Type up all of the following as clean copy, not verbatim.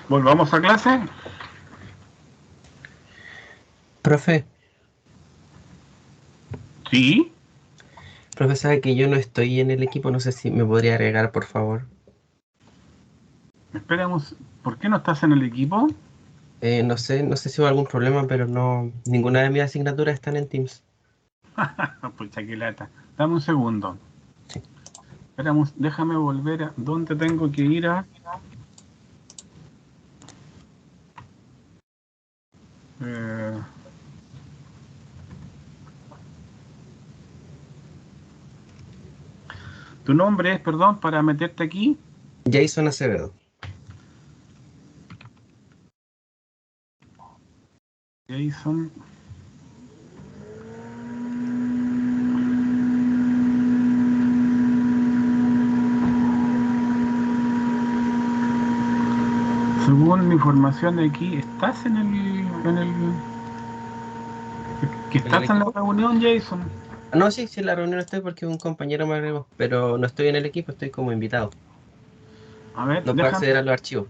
¿Volvamos a clase? Profe, Sí. profe, sabe que yo no estoy en el equipo, no sé si me podría agregar, por favor. Esperemos. ¿Por qué no estás en el equipo? No sé si hubo algún problema, pero no, ninguna de mis asignaturas están en Teams. Pucha, qué lata. Dame un segundo. Sí. Esperamos, déjame volver a... ¿Dónde tengo que ir a...? Eh, tu nombre es, perdón, para meterte aquí. Jason Acevedo. Jason. Según mi información de aquí, ¿estás que ¿En el estás en la equipo? reunión, Jason? Ah, no, sí, en la reunión estoy porque un compañero me agregó, pero no estoy en el equipo, estoy como invitado. A ver, No puedo déjame... acceder a los archivos.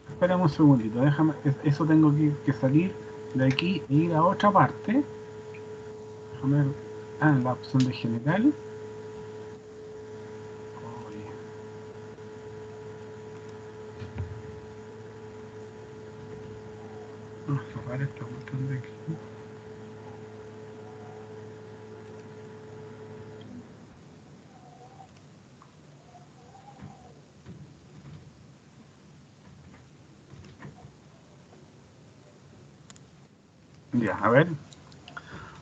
Espérame un segundito, déjame... Eso tengo que salir de aquí e ir a otra parte. Déjame ver... Ah, la opción de general. Vamos a cerrar esta cuestión de aquí. Ya, a ver.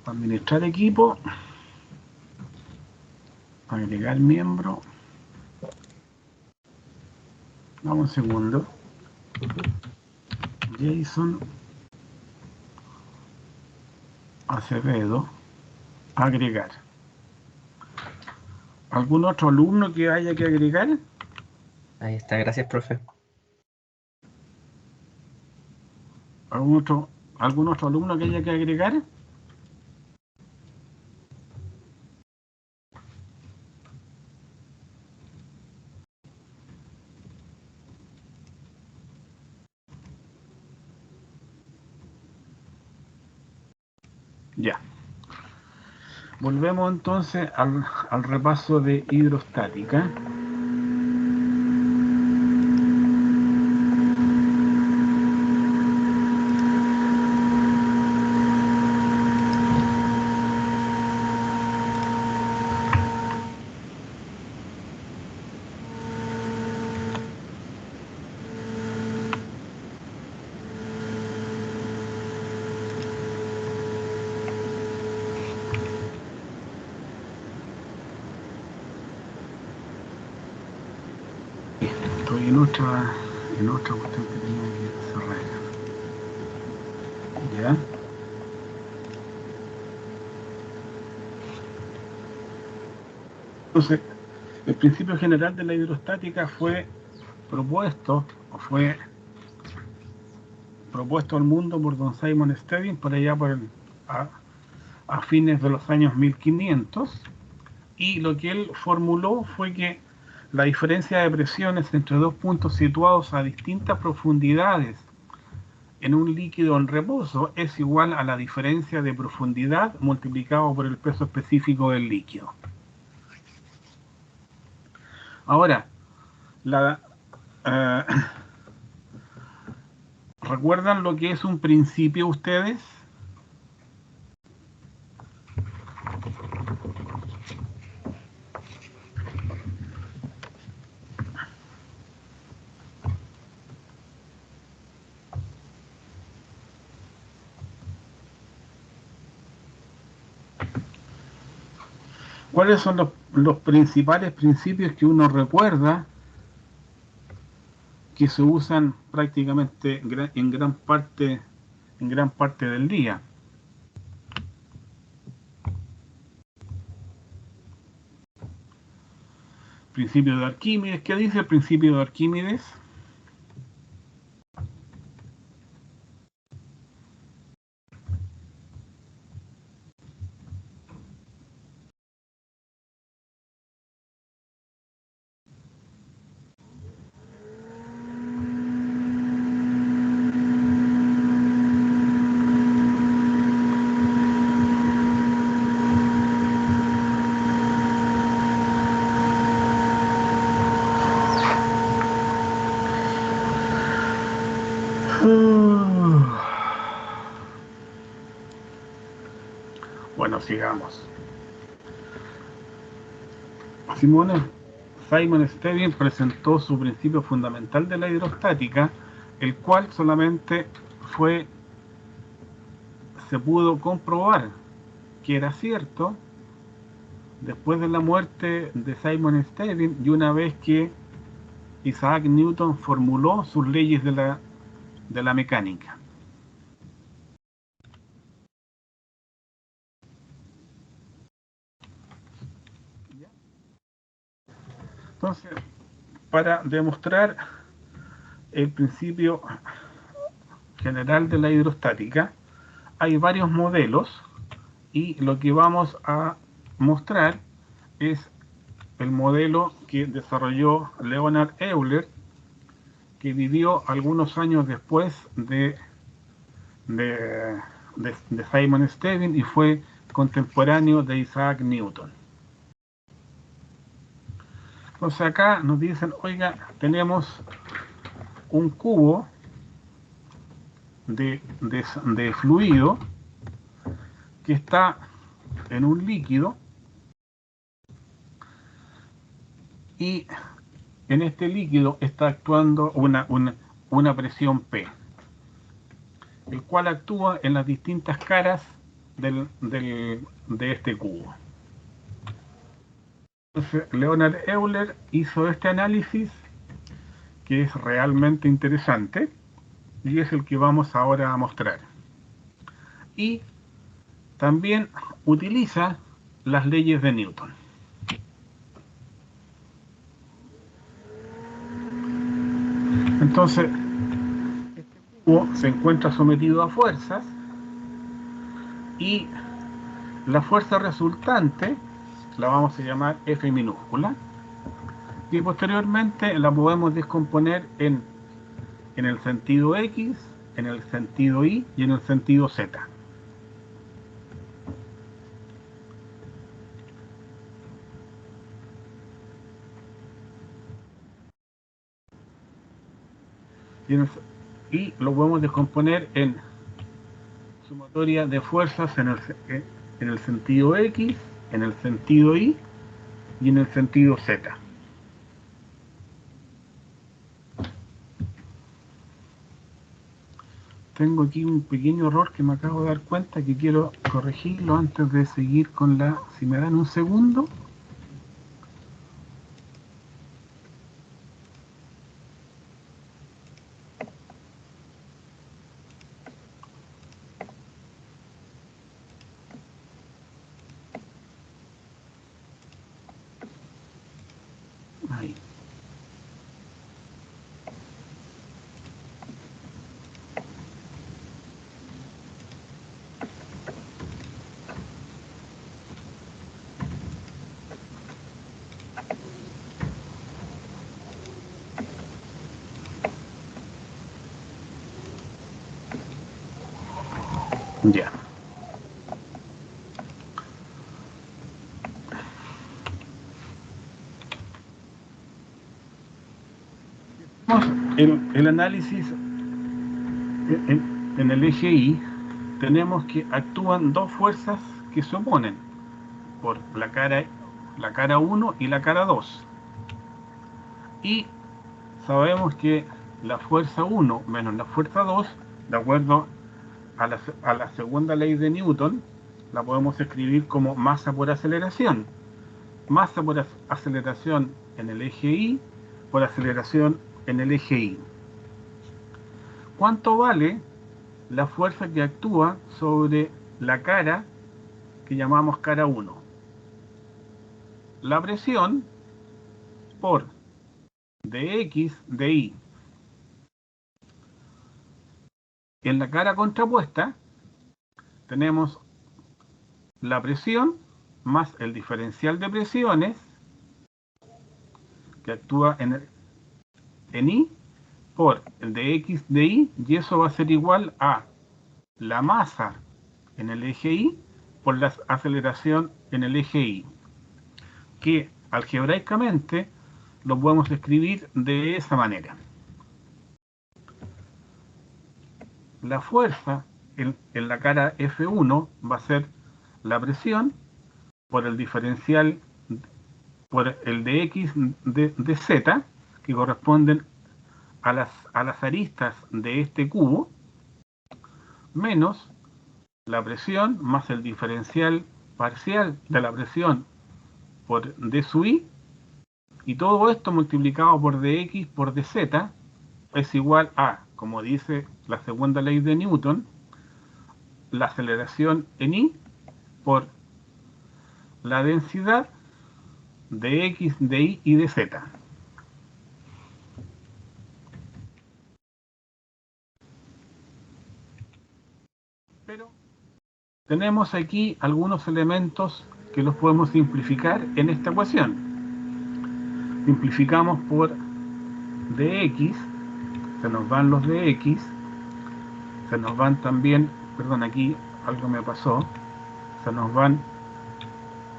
Administrar equipo. Agregar miembro. Dame un segundo. Ujú. Jason Acevedo. Agregar. ¿Algún otro alumno que haya que agregar? Ahí está, gracias, profe. ¿Algún otro alumno que haya que agregar? Ya. Volvemos entonces al repaso de hidrostática. Estoy en otra cuestión que tenía que cerrar. ¿Ya? Entonces, el principio general de la hidrostática fue propuesto, o fue propuesto al mundo por don Simon Stevin por allá a, a fines de los años 1500, y lo que él formuló fue que la diferencia de presiones entre dos puntos situados a distintas profundidades en un líquido en reposo es igual a la diferencia de profundidad multiplicado por el peso específico del líquido. Ahora, la, eh, ¿recuerdan lo que es un principio ustedes? ¿Cuáles son los principales principios que uno recuerda que se usan prácticamente en gran parte del día? Principio de Arquímedes. ¿Qué dice el principio de Arquímedes? Bueno, sigamos. Simon Stevin presentó su principio fundamental de la hidrostática, el cual solamente se pudo comprobar que era cierto después de la muerte de Simon Stevin y una vez que Isaac Newton formuló sus leyes de la mecánica. Entonces, para demostrar el principio general de la hidrostática, hay varios modelos y lo que vamos a mostrar es el modelo que desarrolló Leonhard Euler, que vivió algunos años después de Simon Stevin y fue contemporáneo de Isaac Newton. Entonces acá nos dicen, oiga, tenemos un cubo de fluido que está en un líquido y en este líquido está actuando una presión P, el cual actúa en las distintas caras de este cubo. Entonces, Leonhard Euler hizo este análisis que es realmente interesante y es el que vamos ahora a mostrar. Y también utiliza las leyes de Newton. Entonces, este cubo se encuentra sometido a fuerzas y la fuerza resultante la vamos a llamar F minúscula y posteriormente la podemos descomponer en el sentido X, en el sentido Y y en el sentido Z. Y lo podemos descomponer en sumatoria de fuerzas en el sentido X, en el sentido Y y en el sentido Z. Tengo aquí un pequeño error que me acabo de dar cuenta que quiero corregirlo antes de seguir con la... Si me dan un segundo. Ahí. Ya. El análisis en el eje Y tenemos que actúan dos fuerzas que se oponen por la cara 1 y la cara 2. Y sabemos que la fuerza 1 menos la fuerza 2, de acuerdo a la segunda ley de Newton, la podemos escribir como masa por aceleración. Masa por aceleración en el eje Y por aceleración en el eje Y. ¿Cuánto vale la fuerza que actúa sobre la cara que llamamos cara 1? La presión por dx de Y. En la cara contrapuesta tenemos la presión más el diferencial de presiones que actúa en Y por el de X de Y eso va a ser igual a la masa en el eje Y por la aceleración en el eje Y, que algebraicamente lo podemos escribir de esa manera. la fuerza en la cara F1 va a ser la presión por el diferencial, por el de X de Z, que corresponden a las aristas de este cubo, menos la presión más el diferencial parcial de la presión por d sub i, y todo esto multiplicado por dx por dz es igual a, como dice la segunda ley de Newton, la aceleración en i por la densidad de x, de y y de z. Pero tenemos aquí algunos elementos que los podemos simplificar en esta ecuación. Simplificamos por dx, se nos van los dx, se nos van también, perdón, aquí algo me pasó, se nos van,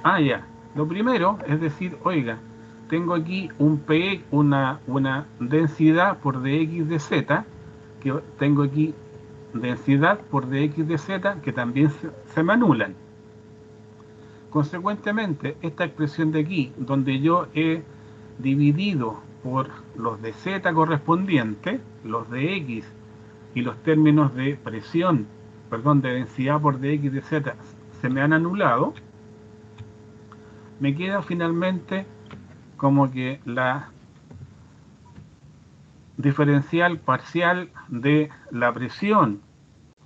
ya, lo primero es decir, oiga, tengo aquí un P, una densidad por dx de z, que tengo aquí densidad por dx de z, que también se me anulan. Consecuentemente, esta expresión de aquí, donde yo he dividido por los de z correspondientes, los de x y los términos de presión, perdón, de densidad por dx de z se me han anulado, me queda finalmente como que la diferencial parcial de la presión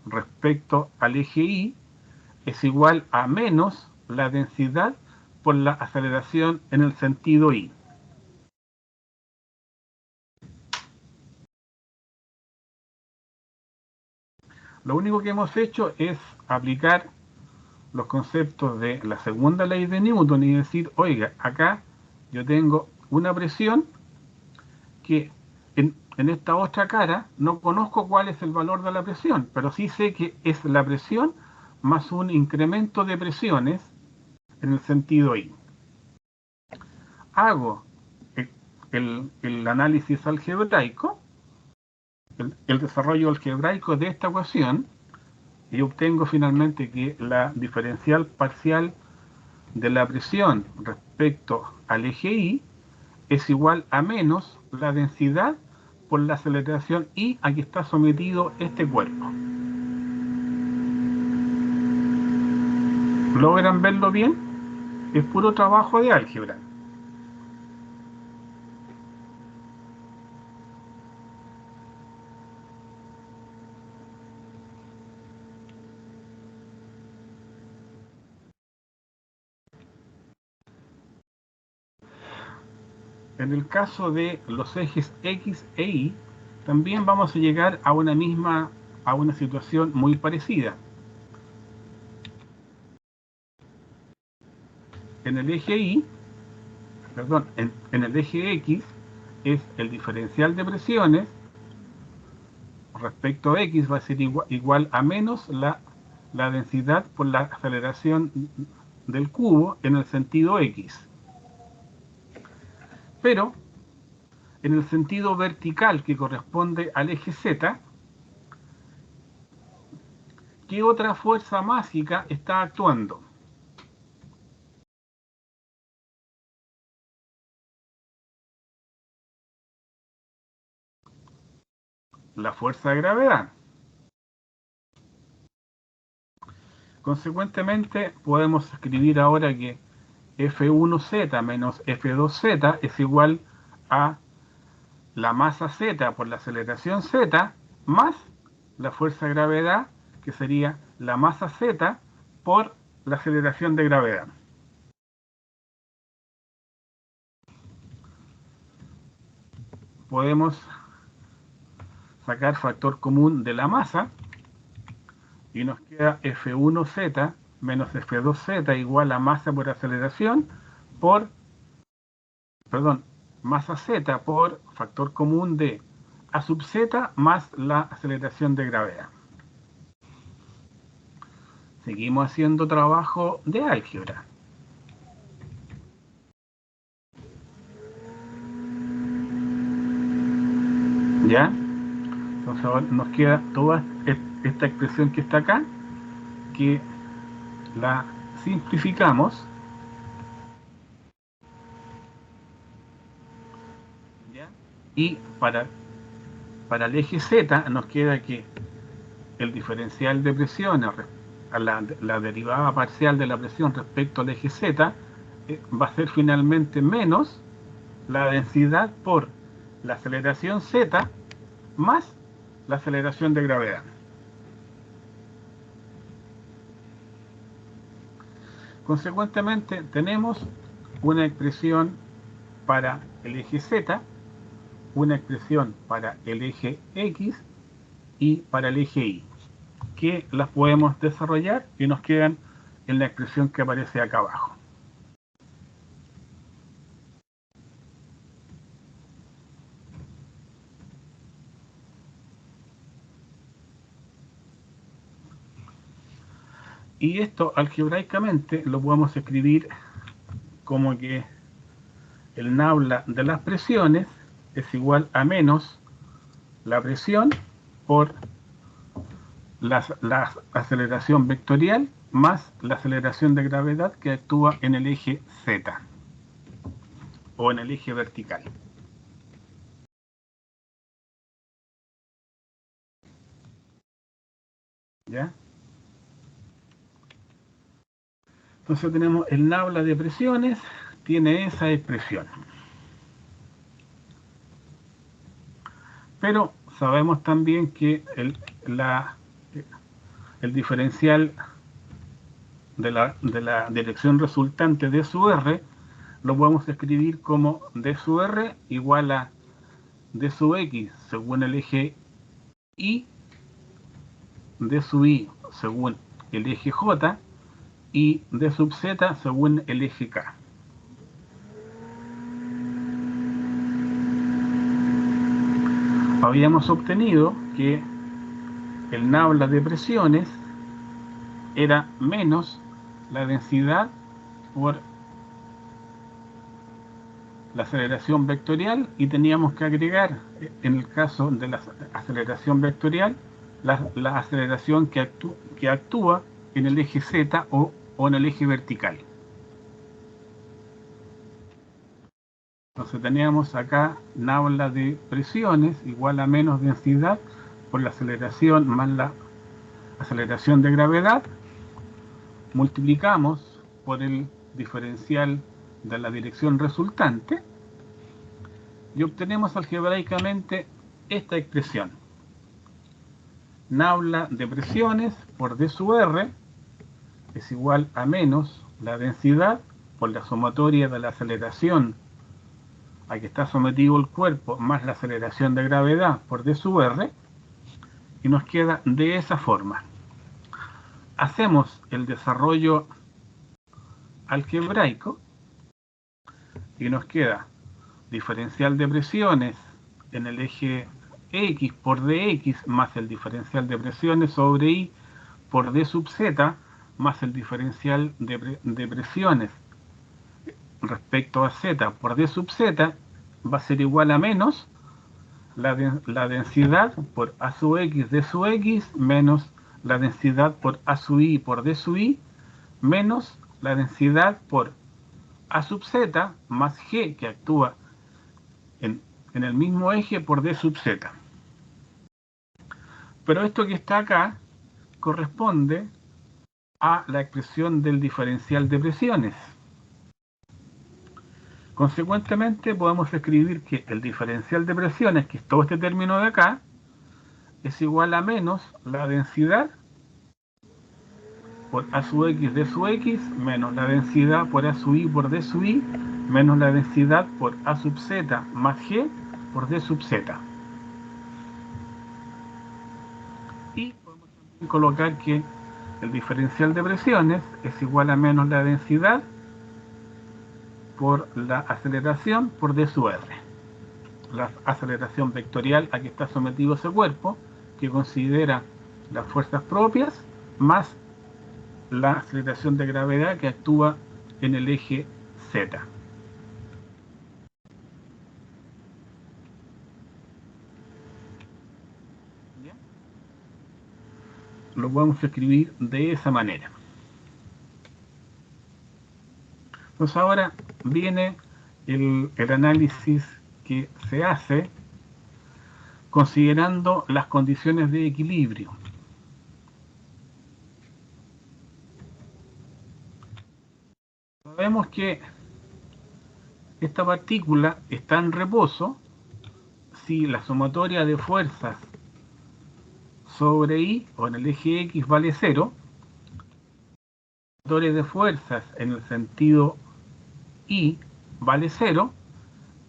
respecto al eje y es igual a menos la densidad por la aceleración en el sentido y. Lo único que hemos hecho es aplicar los conceptos de la segunda ley de Newton y decir, oiga, acá yo tengo una presión que en esta otra cara no conozco cuál es el valor de la presión, pero sí sé que es la presión más un incremento de presiones en el sentido y. Hago el análisis algebraico, el desarrollo algebraico de esta ecuación, y obtengo finalmente que la diferencial parcial de la presión respecto al eje y es igual a menos la densidad por la aceleración y a que está sometido este cuerpo. ¿Logran verlo bien? Es puro trabajo de álgebra. En el caso de los ejes X e Y, también vamos a llegar a una situación muy parecida. En el eje Y, perdón, en el eje X es el diferencial de presiones respecto a X va a ser igual a menos la densidad por la aceleración del cubo en el sentido X. Pero en el sentido vertical que corresponde al eje Z, ¿qué otra fuerza másica está actuando? La fuerza de gravedad. Consecuentemente, podemos escribir ahora que F1Z menos F2Z es igual a la masa Z por la aceleración Z más la fuerza de gravedad, que sería la masa Z por la aceleración de gravedad. Podemos sacar factor común de la masa y nos queda F1Z menos F2Z igual a masa por aceleración por, perdón, masa Z por factor común de A sub Z más la aceleración de gravedad. Seguimos haciendo trabajo de álgebra. ¿Ya? Entonces ahora nos queda toda esta expresión que está acá, que la simplificamos, ¿ya? Y para el eje Z nos queda que el diferencial de presiones, la derivada parcial de la presión respecto al eje Z, va a ser finalmente menos la densidad por la aceleración Z más la aceleración de gravedad. Consecuentemente, tenemos una expresión para el eje Z, una expresión para el eje X y para el eje Y, que las podemos desarrollar y nos quedan en la expresión que aparece acá abajo. Y esto algebraicamente lo podemos escribir como que el nabla de las presiones es igual a menos la presión por la aceleración vectorial más la aceleración de gravedad que actúa en el eje Z o en el eje vertical. ¿Ya? Entonces tenemos el nabla de presiones, tiene esa expresión. Pero sabemos también que el diferencial de la dirección resultante de su R lo podemos escribir como d sub R igual a d sub X según el eje Y, d sub Y según el eje J y d sub Z según el eje K. Habíamos obtenido que el nabla de presiones era menos la densidad por la aceleración vectorial y teníamos que agregar, en el caso de la aceleración vectorial, la aceleración que actúa en el eje Z o en el eje vertical. Entonces teníamos acá nabla de presiones igual a menos densidad por la aceleración más la aceleración de gravedad. Multiplicamos por el diferencial de la dirección resultante y obtenemos algebraicamente esta expresión. Nabla de presiones por d sub R es igual a menos la densidad por la sumatoria de la aceleración a que está sometido el cuerpo más la aceleración de gravedad por d sub R, y nos queda de esa forma. Hacemos el desarrollo algebraico y nos queda diferencial de presiones en el eje X por dx más el diferencial de presiones sobre Y por d sub Z más el diferencial de presiones respecto a Z por d sub Z va a ser igual a menos la densidad por A sub X d sub X menos la densidad por A sub Y por d sub Y menos la densidad por A sub Z más G que actúa en el mismo eje por d sub Z. Pero esto que está acá corresponde a la expresión del diferencial de presiones. Consecuentemente podemos escribir que el diferencial de presiones, que es todo este término de acá, es igual a menos la densidad por A sub X d sub X menos la densidad por A sub Y por d sub Y menos la densidad por A sub Z más G por d sub Z. Y podemos también colocar que el diferencial de presiones es igual a menos la densidad por la aceleración por d sub R. La aceleración vectorial a que está sometido ese cuerpo, que considera las fuerzas propias más la aceleración de gravedad que actúa en el eje Z. lo podemos escribir de esa manera. Entonces ahora viene el análisis que se hace considerando las condiciones de equilibrio. Sabemos que esta partícula está en reposo si la sumatoria de fuerzas sobre I o en el eje X vale 0, la sumatoria de fuerzas en el sentido Y vale 0,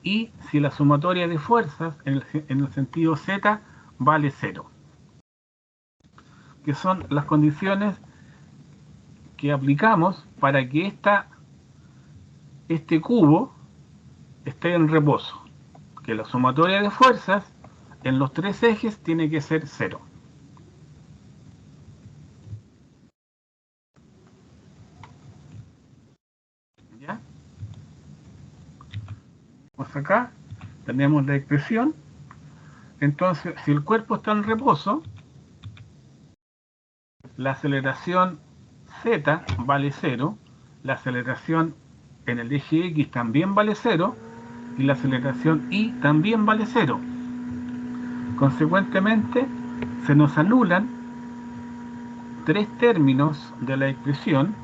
y si la sumatoria de fuerzas en el sentido Z vale 0, que son las condiciones que aplicamos para que este cubo esté en reposo, que la sumatoria de fuerzas en los tres ejes tiene que ser 0. ¿Ya? Pues acá tenemos la expresión. Entonces, si el cuerpo está en reposo, la aceleración Z vale 0, la aceleración en el eje X también vale 0, y la aceleración Y también vale 0. Consecuentemente, se nos anulan tres términos de la expresión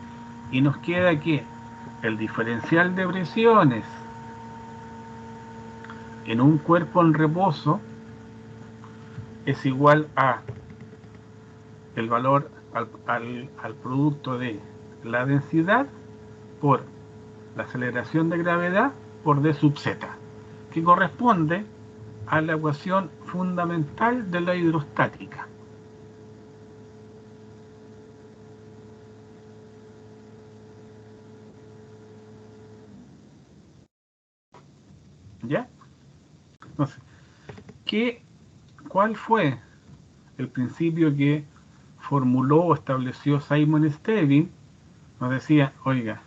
y nos queda que el diferencial de presiones en un cuerpo en reposo es igual a el valor al producto de la densidad por la aceleración de gravedad por d sub z, que corresponde a la ecuación fundamental de la hidrostática. ¿Ya? Entonces, ¿cuál fue el principio que formuló o estableció Simon Stevin? Nos decía, oiga,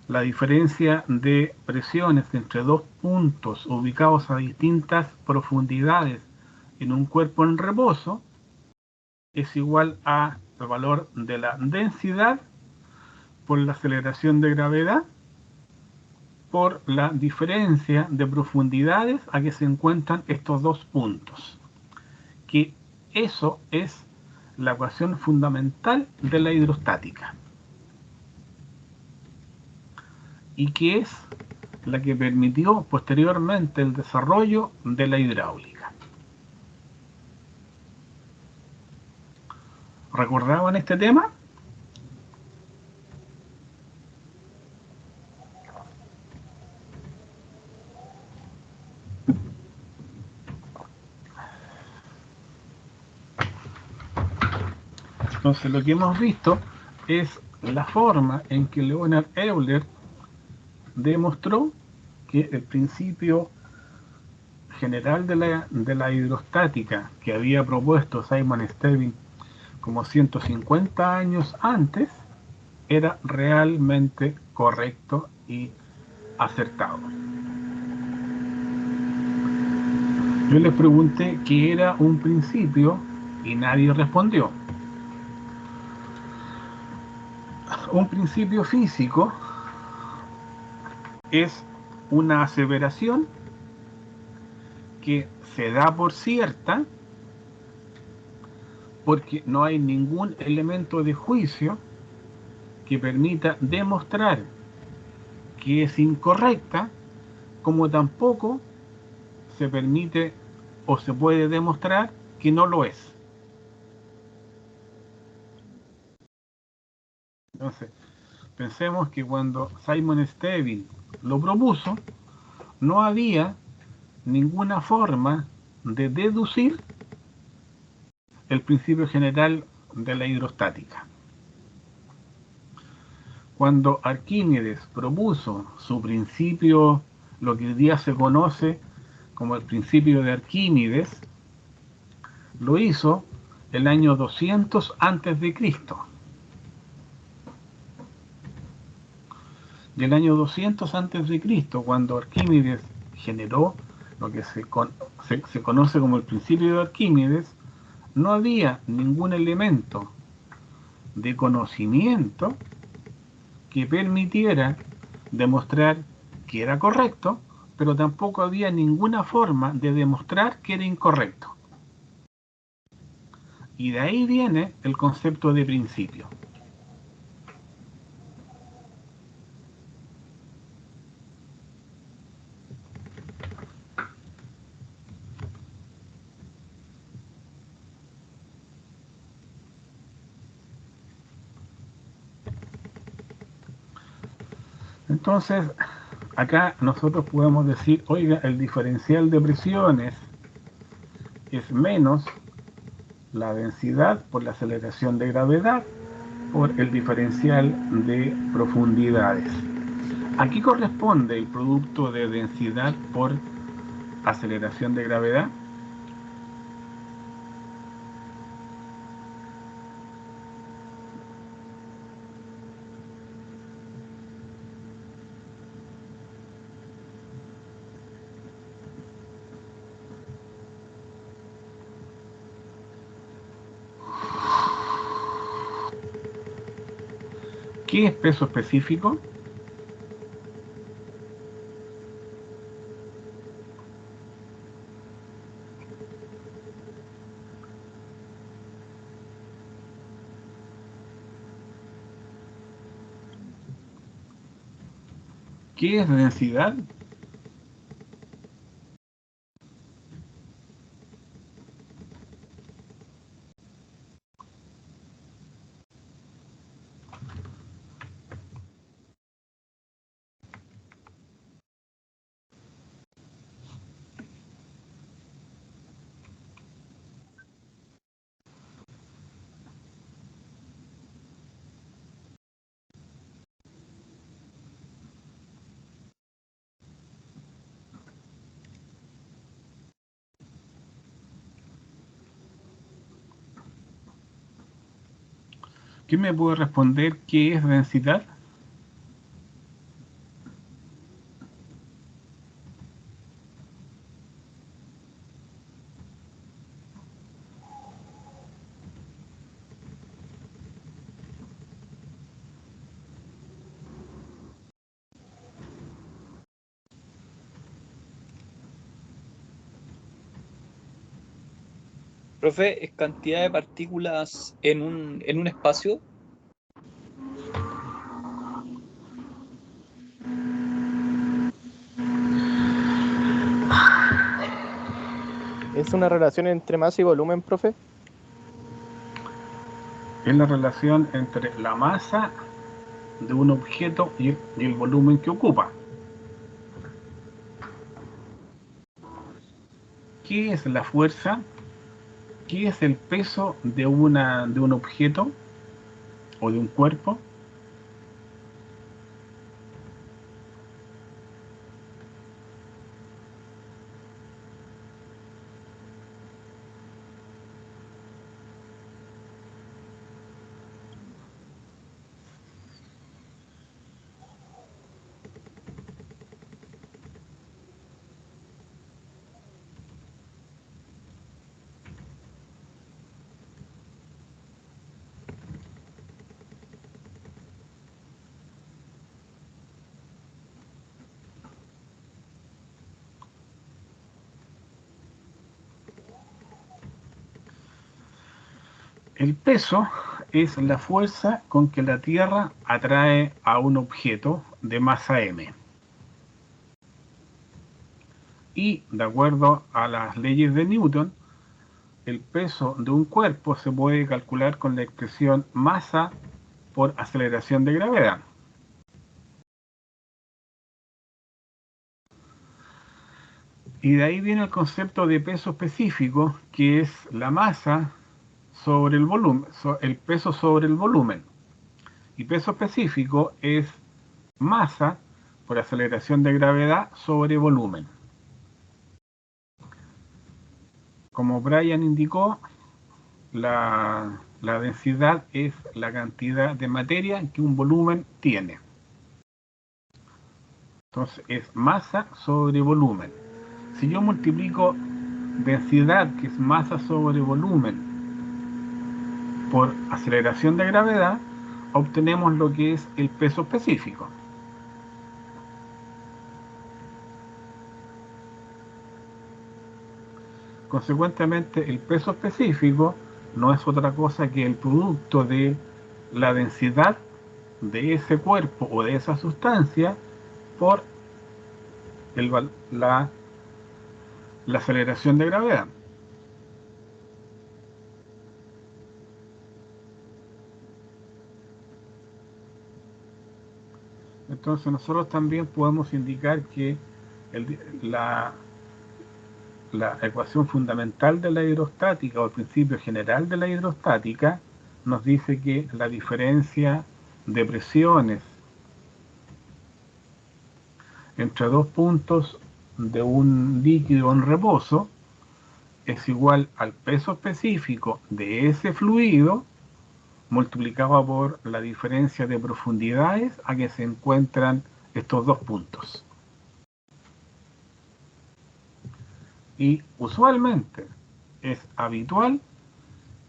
la diferencia de presiones entre dos puntos ubicados a distintas profundidades en un cuerpo en reposo es igual al valor de la densidad por la aceleración de gravedad por la diferencia de profundidades a que se encuentran estos dos puntos. Que eso es la ecuación fundamental de la hidrostática. Y que es la que permitió posteriormente el desarrollo de la hidráulica. ¿Recordaban este tema? Entonces lo que hemos visto es la forma en que Leonhard Euler demostró que el principio general de la hidrostática que había propuesto Simon Stevin como 150 años antes era realmente correcto y acertado. Yo les pregunté qué era un principio y nadie respondió. Un principio físico es una aseveración que se da por cierta porque no hay ningún elemento de juicio que permita demostrar que es incorrecta, como tampoco se permite o se puede demostrar que no lo es. Entonces, pensemos que cuando Simon Stevin lo propuso, no había ninguna forma de deducir el principio general de la hidrostática. Cuando Arquímedes propuso su principio, lo que hoy día se conoce como el principio de Arquímedes, lo hizo el año 200 antes de Cristo. Del año 200 antes de Cristo, cuando Arquímedes generó lo que se conoce como el principio de Arquímedes, no había ningún elemento de conocimiento que permitiera demostrar que era correcto, pero tampoco había ninguna forma de demostrar que era incorrecto. Y de ahí viene el concepto de principio. Entonces, acá nosotros podemos decir, oiga, el diferencial de presiones es menos la densidad por la aceleración de gravedad por el diferencial de profundidades. Aquí corresponde el producto de densidad por aceleración de gravedad. ¿Qué es peso específico? ¿Qué es densidad? ¿Quién me puede responder qué es densidad? Profe, ¿es cantidad de partículas en un espacio? ¿Es una relación entre masa y volumen, profe? Es la relación entre la masa de un objeto y el volumen que ocupa. ¿Qué es la fuerza? ¿Qué es el peso de un objeto o de un cuerpo? El peso es la fuerza con que la Tierra atrae a un objeto de masa m. Y, de acuerdo a las leyes de Newton, el peso de un cuerpo se puede calcular con la expresión masa por aceleración de gravedad. Y de ahí viene el concepto de peso específico, que es la masa sobre el volumen, el peso sobre el volumen. Y peso específico es masa por aceleración de gravedad sobre volumen. Como Brian indicó, la densidad es la cantidad de materia que un volumen tiene. Entonces es masa sobre volumen. Si yo multiplico densidad, que es masa sobre volumen, por aceleración de gravedad, obtenemos lo que es el peso específico. Consecuentemente, el peso específico no es otra cosa que el producto de la densidad de ese cuerpo o de esa sustancia por la aceleración de gravedad. Entonces nosotros también podemos indicar que la ecuación fundamental de la hidrostática o el principio general de la hidrostática nos dice que la diferencia de presiones entre dos puntos de un líquido en reposo es igual al peso específico de ese fluido multiplicado por la diferencia de profundidades a que se encuentran estos dos puntos. Y usualmente es habitual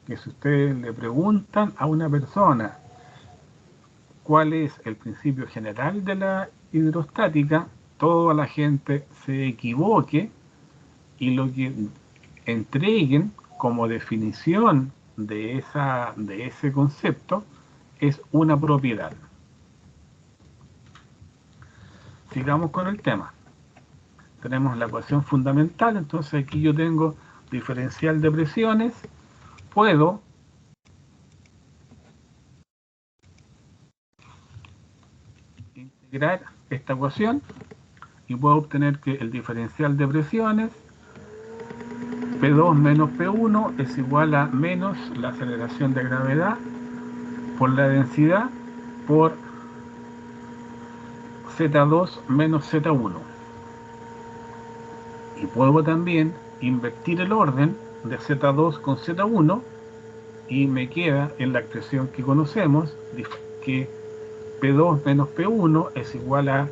que si ustedes le preguntan a una persona cuál es el principio general de la hidrostática, toda la gente se equivoque y lo que entreguen como definición de ese concepto es una propiedad. Sigamos con el tema. Tenemos la ecuación fundamental, entonces aquí yo tengo diferencial de presiones, puedo integrar esta ecuación y puedo obtener que el diferencial de presiones P2 menos P1 es igual a menos la aceleración de gravedad por la densidad por Z2 menos Z1. Y puedo también invertir el orden de Z2 con Z1 y me queda en la expresión que conocemos que P2 menos P1 es igual a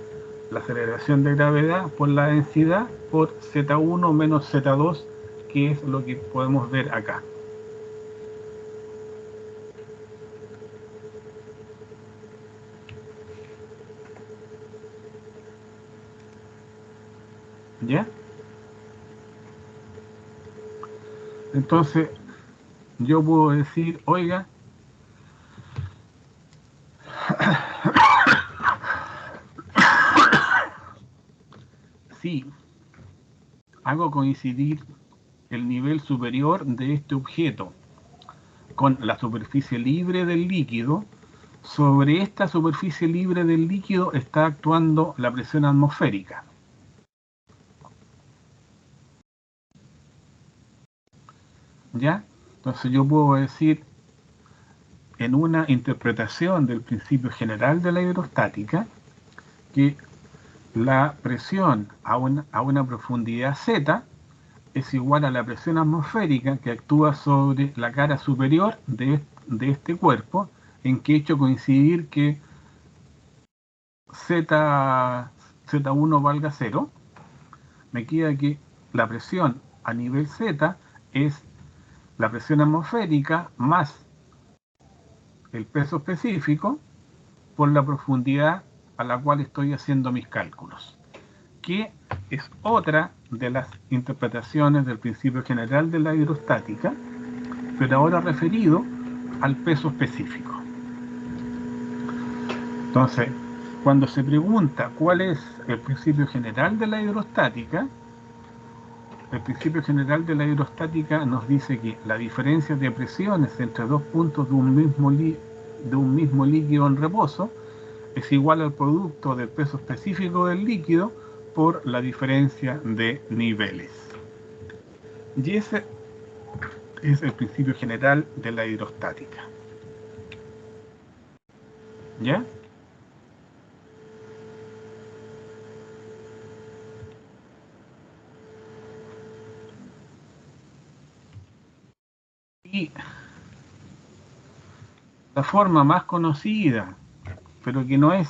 la aceleración de gravedad por la densidad por Z1 menos Z2, que es lo que podemos ver acá. ¿Ya? Entonces, yo puedo decir, oiga, si hago coincidir el nivel superior de este objeto con la superficie libre del líquido, sobre esta superficie libre del líquido está actuando la presión atmosférica. ¿Ya? Entonces yo puedo decir, en una interpretación del principio general de la hidrostática, que la presión a una profundidad z es igual a la presión atmosférica que actúa sobre la cara superior de este cuerpo, en que he hecho coincidir que Z1 valga 0. Me queda que la presión a nivel z es la presión atmosférica más el peso específico por la profundidad a la cual estoy haciendo mis cálculos, que es otra de las interpretaciones del principio general de la hidrostática, pero ahora referido al peso específico. Entonces, cuando se pregunta cuál es el principio general de la hidrostática, el principio general de la hidrostática nos dice que la diferencia de presiones entre dos puntos de un mismo líquido en reposo es igual al producto del peso específico del líquido por la diferencia de niveles. Y ese es el principio general de la hidrostática. ¿Ya? Y la forma más conocida, pero que no es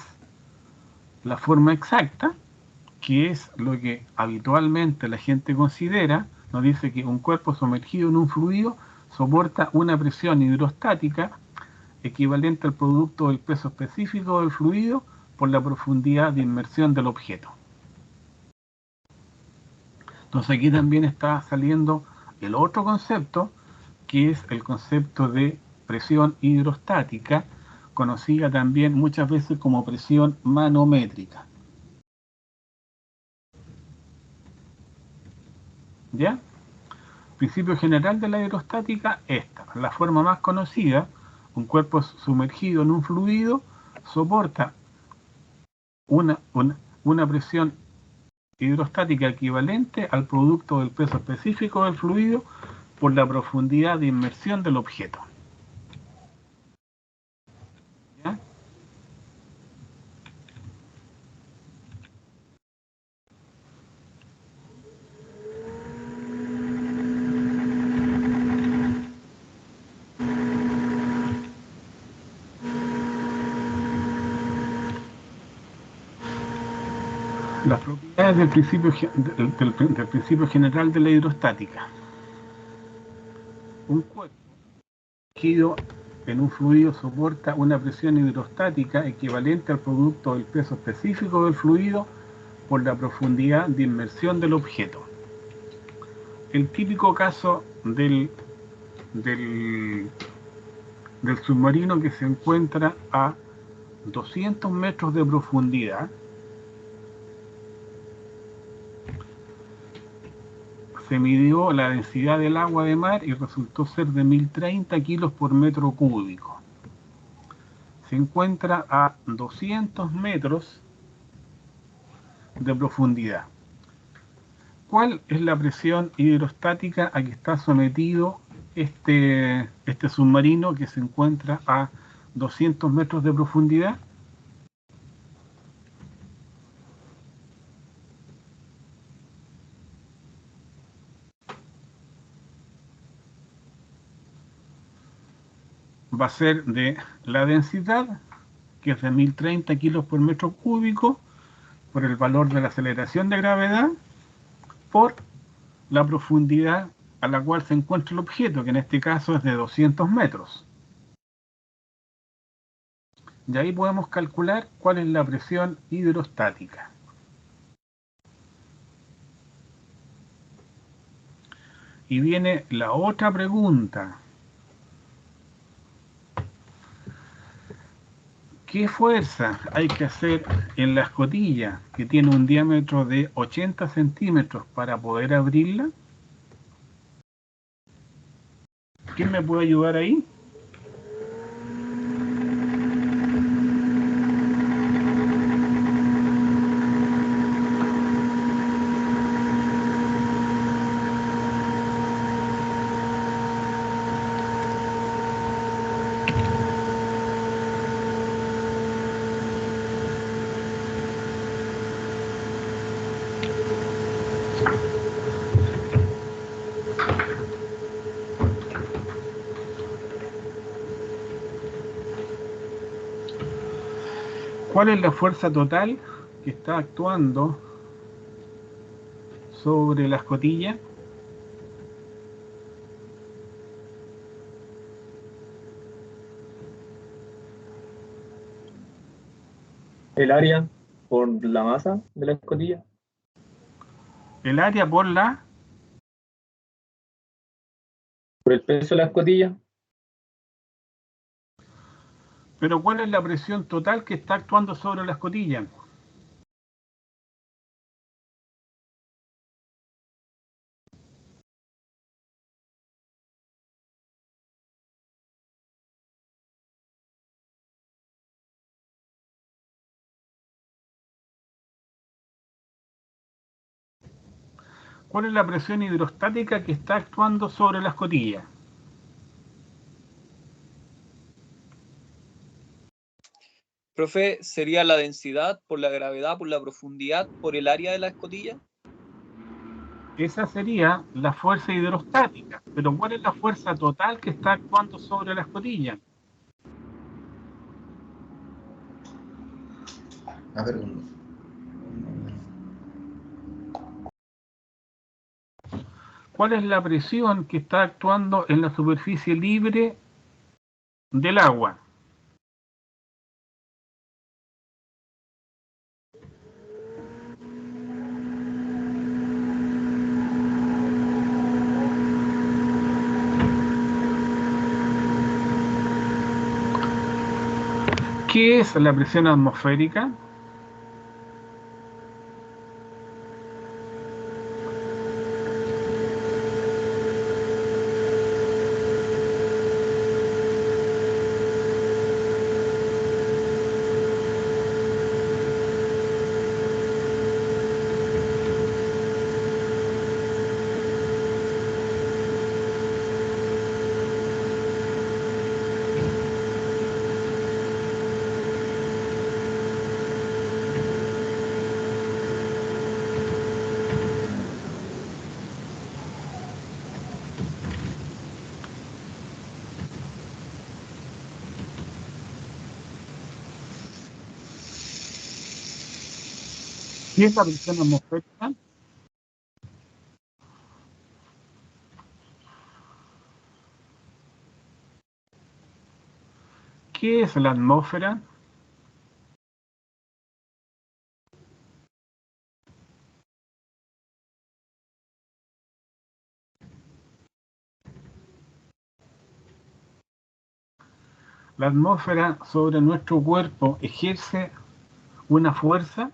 la forma exacta, que es lo que habitualmente la gente considera, nos dice que un cuerpo sumergido en un fluido soporta una presión hidrostática equivalente al producto del peso específico del fluido por la profundidad de inmersión del objeto. Entonces aquí también está saliendo el otro concepto, que es el concepto de presión hidrostática, conocida también muchas veces como presión manométrica. ¿Ya? Principio general de la hidrostática, esta. La forma más conocida, un cuerpo sumergido en un fluido soporta una, una presión hidrostática equivalente al producto del peso específico del fluido por la profundidad de inmersión del objeto. ¿Ya? Las propiedades del principio, del principio general de la hidrostática. Un cuerpo sumergido en un fluido soporta una presión hidrostática equivalente al producto del peso específico del fluido por la profundidad de inmersión del objeto. El típico caso del submarino que se encuentra a 200 metros de profundidad, se midió la densidad del agua de mar y resultó ser de 1030 kilos por metro cúbico. Se encuentra a 200 metros de profundidad. ¿Cuál es la presión hidrostática a que está sometido este submarino que se encuentra a 200 metros de profundidad? Va a ser de la densidad, que es de 1030 kilos por metro cúbico, por el valor de la aceleración de gravedad, por la profundidad a la cual se encuentra el objeto, que en este caso es de 200 metros. Y ahí podemos calcular cuál es la presión hidrostática. Y viene la otra pregunta. ¿Qué fuerza hay que hacer en la escotilla, que tiene un diámetro de 80 centímetros, para poder abrirla? ¿Quién me puede ayudar ahí? ¿Cuál es la fuerza total que está actuando sobre la escotilla? El área por la masa de la escotilla. El área por la... Por el peso de la escotilla. Pero ¿cuál es la presión total que está actuando sobre la escotilla? ¿Cuál es la presión hidrostática que está actuando sobre la escotilla? Profe, ¿sería la densidad por la gravedad, por la profundidad, por el área de la escotilla? Esa sería la fuerza hidrostática. Pero ¿cuál es la fuerza total que está actuando sobre la escotilla? A ver, ¿Cuál es la presión que está actuando en la superficie libre del agua? ¿Qué es la presión atmosférica? ¿Qué es la presión atmosférica? ¿Qué es la atmósfera? La atmósfera sobre nuestro cuerpo ejerce una fuerza.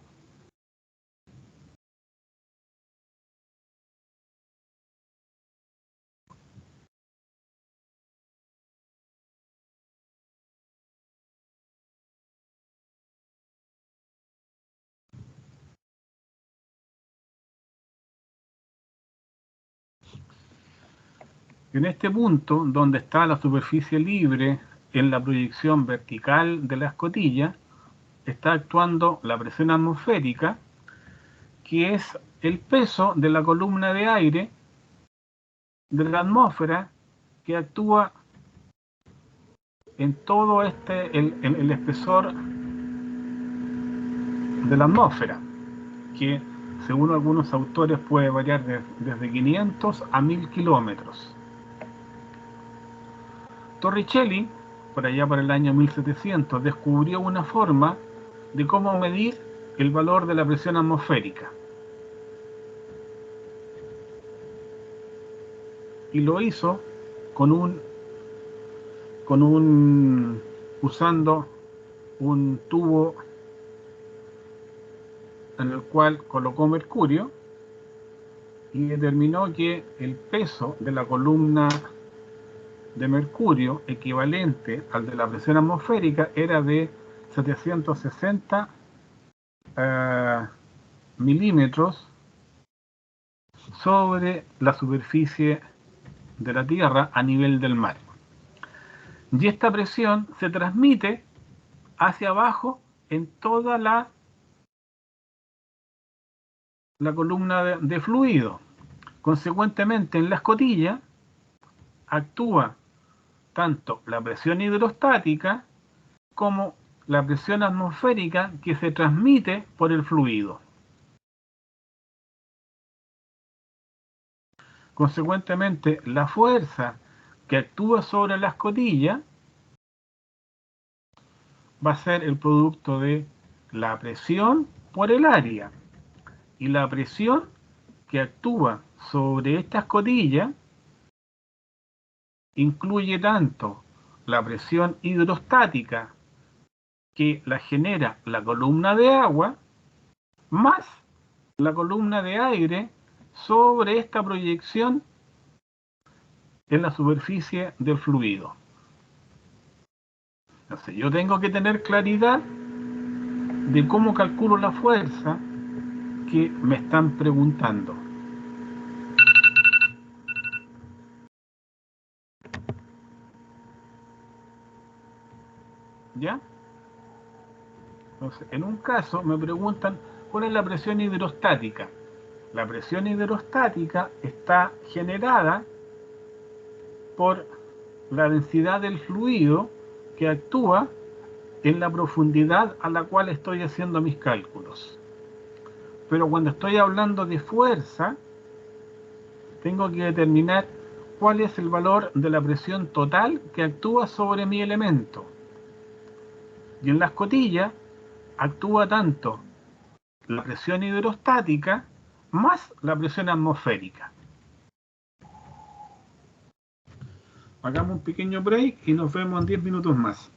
En este punto, donde está la superficie libre en la proyección vertical de la escotilla, está actuando la presión atmosférica, que es el peso de la columna de aire de la atmósfera que actúa en todo el espesor de la atmósfera, que según algunos autores puede variar desde 500 a 1000 kilómetros. Torricelli, por allá por el año 1700, descubrió una forma de cómo medir el valor de la presión atmosférica. Y lo hizo usando un tubo en el cual colocó mercurio y determinó que el peso de la columna de mercurio equivalente al de la presión atmosférica era de 760 milímetros sobre la superficie de la Tierra a nivel del mar. Y esta presión se transmite hacia abajo en toda la columna de fluido. Consecuentemente, en la escotilla actúa tanto la presión hidrostática como la presión atmosférica que se transmite por el fluido. Consecuentemente, la fuerza que actúa sobre la escotilla va a ser el producto de la presión por el área, y la presión que actúa sobre esta escotilla incluye tanto la presión hidrostática que la genera la columna de agua, más la columna de aire sobre esta proyección en la superficie del fluido. Entonces, yo tengo que tener claridad de cómo calculo la fuerza que me están preguntando. ¿Ya? Entonces, en un caso me preguntan cuál es la presión hidrostática. La presión hidrostática está generada por la densidad del fluido que actúa en la profundidad a la cual estoy haciendo mis cálculos. Pero cuando estoy hablando de fuerza, tengo que determinar cuál es el valor de la presión total que actúa sobre mi elemento. Y en la escotilla actúa tanto la presión hidrostática más la presión atmosférica. Hagamos un pequeño break y nos vemos en 10 minutos más.